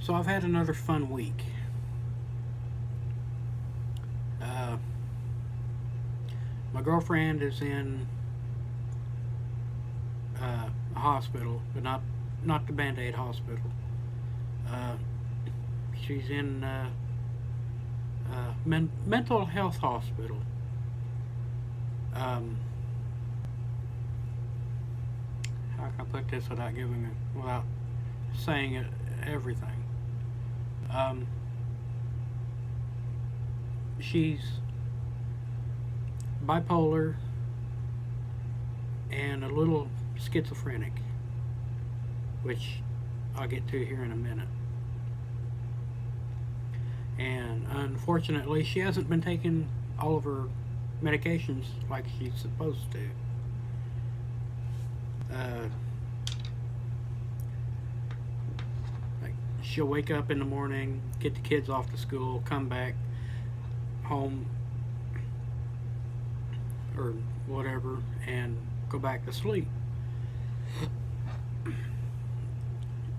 So I've had another fun week. Uh, my girlfriend is in a hospital, but not the Band-Aid hospital. Uh, she's in mental health hospital. Um, how can I put this without saying everything? Um, she's bipolar and a little schizophrenic, which I'll get to here in a minute. And unfortunately, she hasn't been taking all of her medications like she's supposed to. Uh, like she'll wake up in the morning, get the kids off to school, come back home or whatever, and go back to sleep.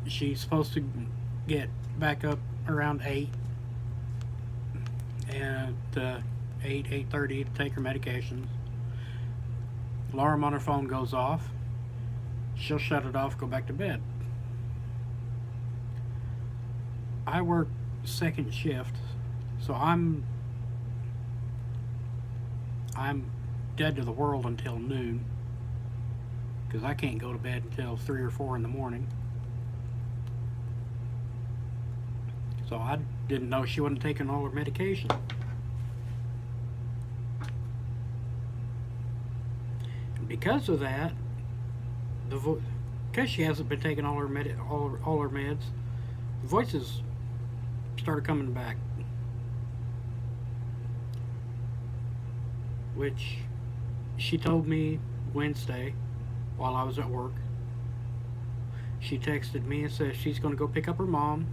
She's supposed to get back up around 8 and 8:30 to take her medications. Alarm on her phone goes off. She'll shut it off, go back to bed. I work second shift, so I'm dead to the world until noon because I can't go to bed until 3 or 4 in the morning. So I didn't know she wasn't taking all her medication. And because of that, because she hasn't been taking all her meds, the voices started coming back, which she told me Wednesday while I was at work. She texted me and said she's going to go pick up her mom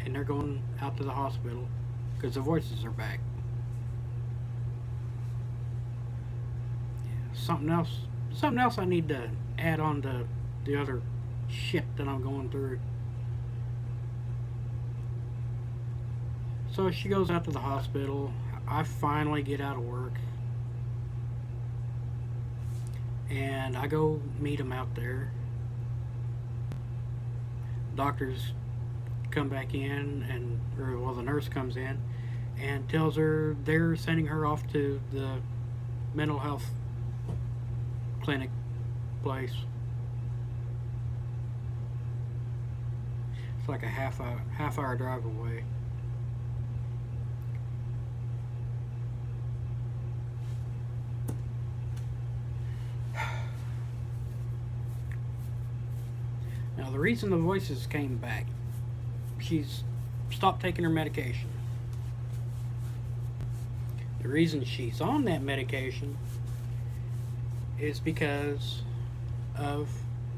and they're going out to the hospital because the voices are back. Something else I need to add on to the other shit that I'm going through. So she goes out to the hospital. I finally get out of work and I go meet him out there. Doctors come back in, the nurse comes in and tells her they're sending her off to the mental health clinic place. It's like a half hour drive away. Now, the reason the voices came back, she's stopped taking her medication. The reason she's on that medication is because of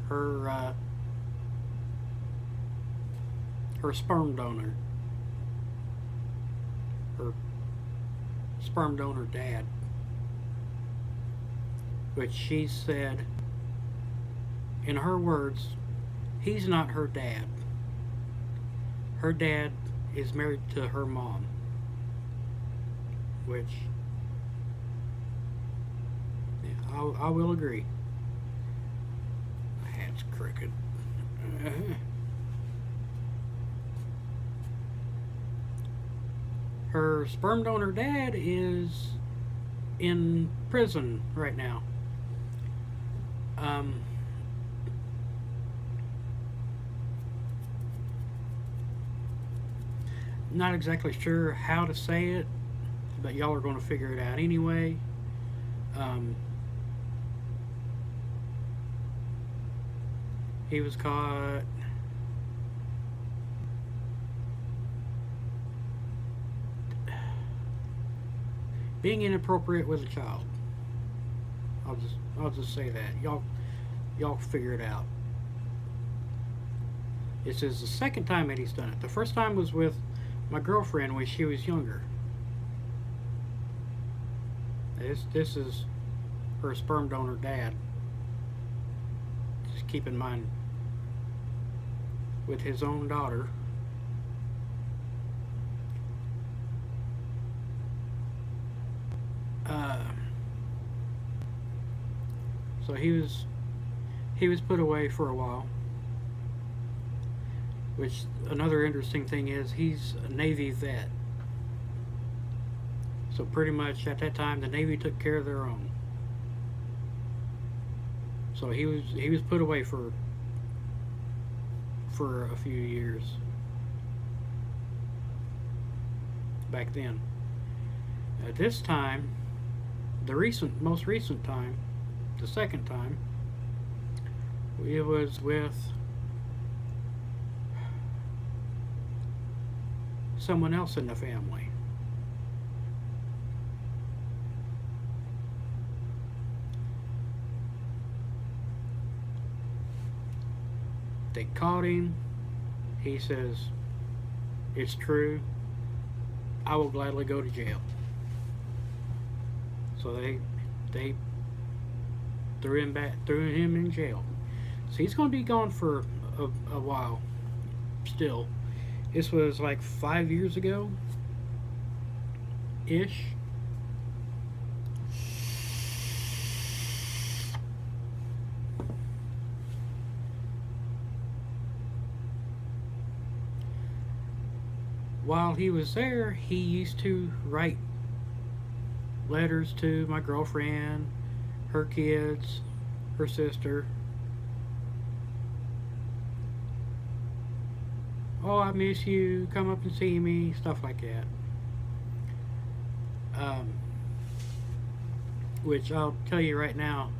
her sperm donor, her sperm donor dad, which she said, in her words, he's not her dad. Her dad is married to her mom, which, yeah, I will agree. My hat's crooked. Her sperm donor dad is in prison right now. Not exactly sure how to say it, but y'all are going to figure it out anyway. He was caught being inappropriate with a child. I'll just say that. Y'all figure it out. This is the second time that he's done it. The first time was with my girlfriend when she was younger. This is her sperm donor dad. Just keep in mind, with his own daughter, So he was put away for a while. Which, another interesting thing is, he's a Navy vet. So pretty much at that time, the Navy took care of their own. So he was put away for a few years back then. At this time, most recent time, the second time, it was with someone else in the family. They caught him. He says, "It's true. I will gladly go to jail." So they threw him in jail. So he's going to be gone for a while still. This was like 5 years ago ish. While he was there, he used to write letters to my girlfriend, her kids, her sister. "Oh, I miss you. Come up and see me," stuff like that. Which I'll tell you right now,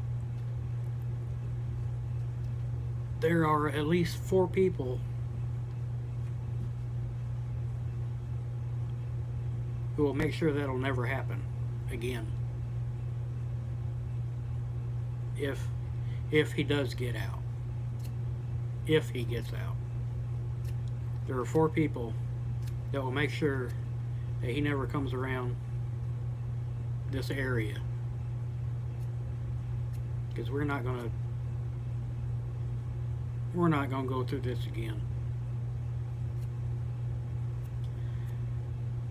there are at least 4 people who will make sure that'll never happen again. If he does get out. If he gets out. There are 4 people that will make sure that he never comes around this area. Because we're not gonna go through this again.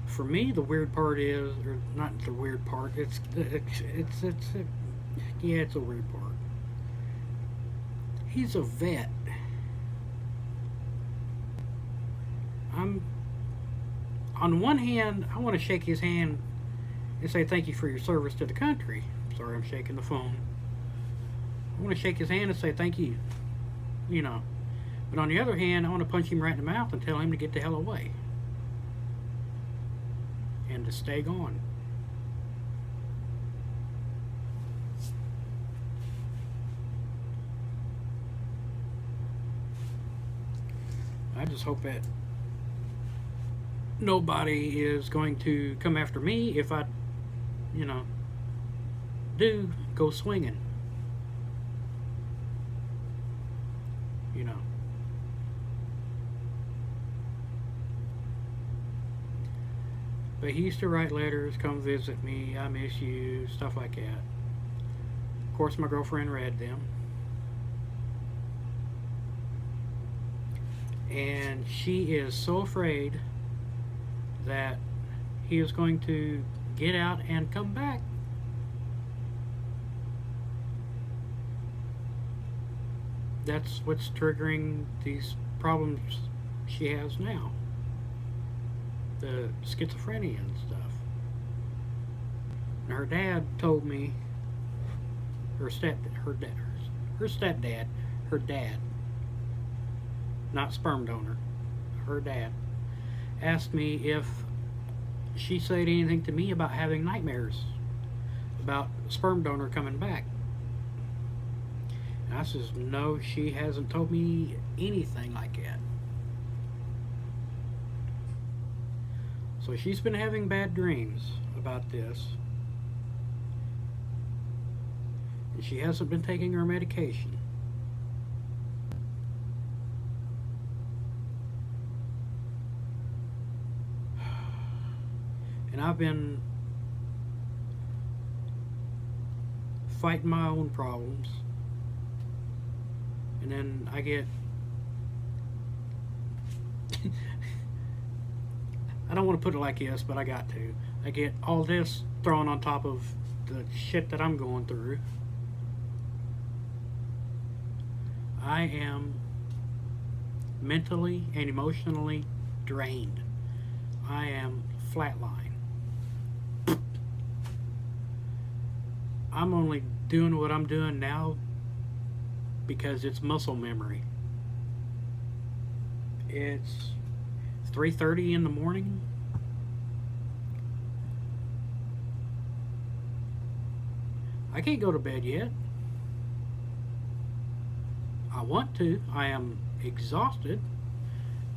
For me, the weird part is, or not the weird part, it's yeah, it's a weird part. He's a vet. On one hand, I want to shake his hand and say thank you for your service to the country. Sorry, I'm shaking the phone. I want to shake his hand and say thank you, you know. But on the other hand, I want to punch him right in the mouth and tell him to get the hell away. And to stay gone. I just hope that nobody is going to come after me if I, you know, do go swinging. You know. But he used to write letters, "Come visit me, I miss you," stuff like that. Of course, my girlfriend read them. And she is so afraid that he is going to get out and come back. That's what's triggering these problems she has now. The schizophrenia and stuff. And her dad told me, her dad, not sperm donor, her dad, asked me if she said anything to me about having nightmares about sperm donor coming back. And I says, no, she hasn't told me anything like that. So she's been having bad dreams about this. And she hasn't been taking her medication. And I've been fighting my own problems. And then I get I don't want to put it like this, but I got to. I get all this thrown on top of the shit that I'm going through. I am mentally and emotionally drained. I am flatline. I'm only doing what I'm doing now because it's muscle memory. It's 3:30 in the morning. I can't go to bed yet. I want to. I am exhausted.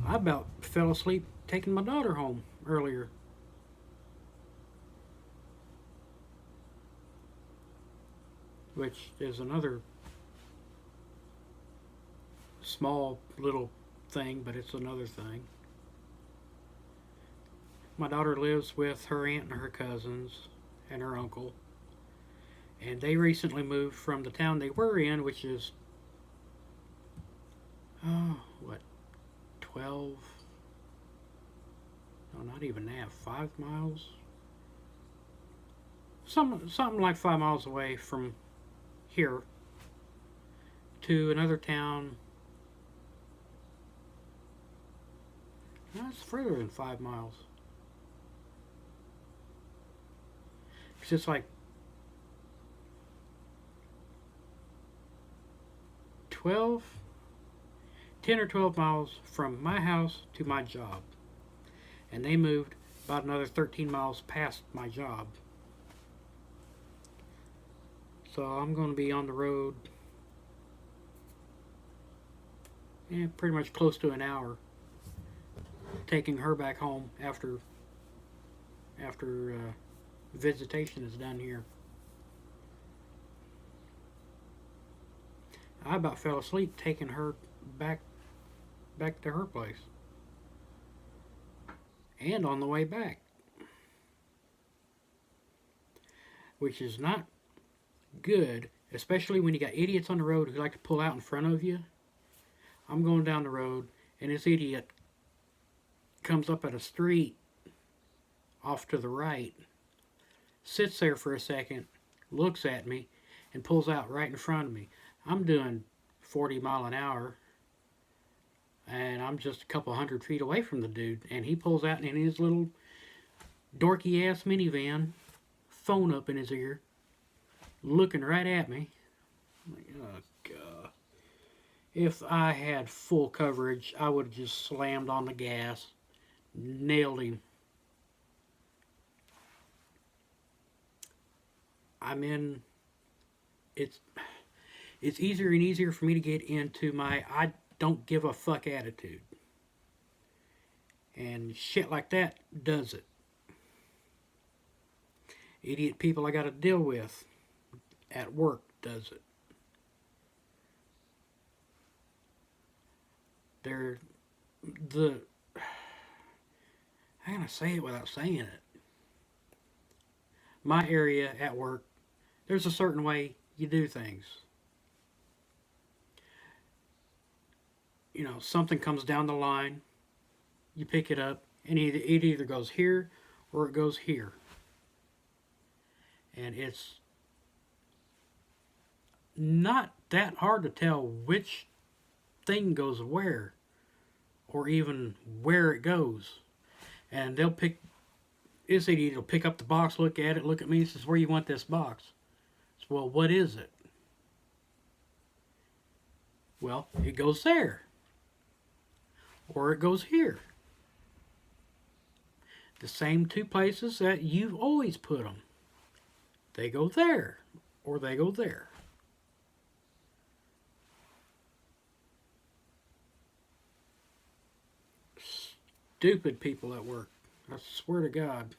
I about fell asleep taking my daughter home earlier. Which is another small little thing, but it's another thing. My daughter lives with her aunt and her cousins and her uncle, and they recently moved from the town they were in, which is, oh, what, 12? No, not even that, 5 miles? Something like 5 miles away from here to another town. No, it's further than 5 miles. It's just like 12, 10 or 12 miles from my house to my job. And they moved about another 13 miles past my job. So I'm going to be on the road pretty much close to an hour, taking her back home after visitation is done here. I about fell asleep taking her back to her place, and on the way back, which is not good, especially when you got idiots on the road who like to pull out in front of you. I'm going down the road, and this idiot comes up at a street off to the right, sits there for a second, looks at me, and pulls out right in front of me. I'm doing 40 mile an hour, and I'm just a couple hundred feet away from the dude, and he pulls out in his little dorky ass minivan, phone up in his ear, looking right at me. I'm like, oh God. If I had full coverage, I would have just slammed on the gas, nailed him. It's easier and easier for me to get into my I don't give a fuck attitude. And shit like that does it. Idiot people I gotta deal with at work does it. They're how can I say it without saying it? My area at work, there's a certain way you do things. You know, something comes down the line, you pick it up, and it either goes here or it goes here. And it's not that hard to tell which thing goes where, or even where it goes. And this idiot will pick up the box, look at it, look at me, and says, where you want this box? So, well, what is it? Well, it goes there. Or it goes here. The same two places that you've always put them. They go there, or they go there. Stupid people at work. I swear to God.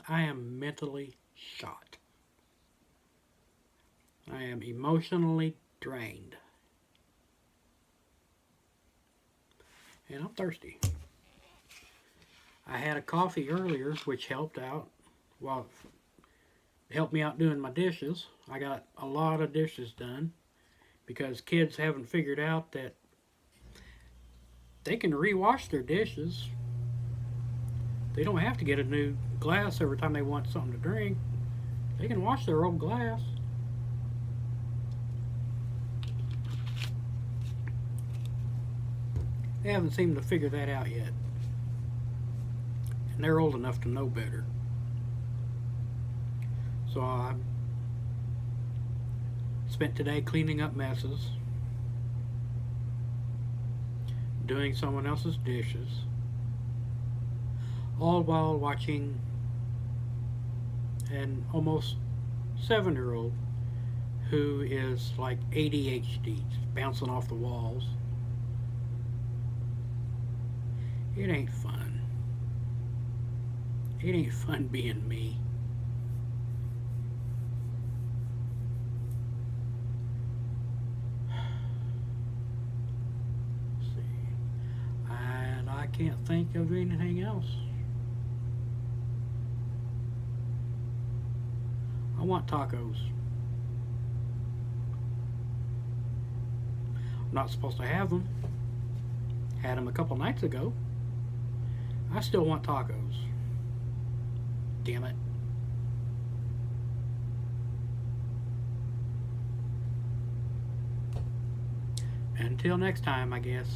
I am mentally shot. I am emotionally drained. And I'm thirsty. I had a coffee earlier, which helped out. Well, helped me out doing my dishes. I got a lot of dishes done because kids haven't figured out that they can rewash their dishes. They don't have to get a new glass every time they want something to drink. They can wash their old glass. They haven't seemed to figure that out yet. And they're old enough to know better. So I spent today cleaning up messes, doing someone else's dishes, all while watching an almost 7-year-old who is like ADHD, bouncing off the walls. It ain't fun. It ain't fun being me. Let's see. And I can't think of anything else. I want tacos. I'm not supposed to have them. Had them a couple nights ago. I still want tacos. Damn it. Until next time, I guess.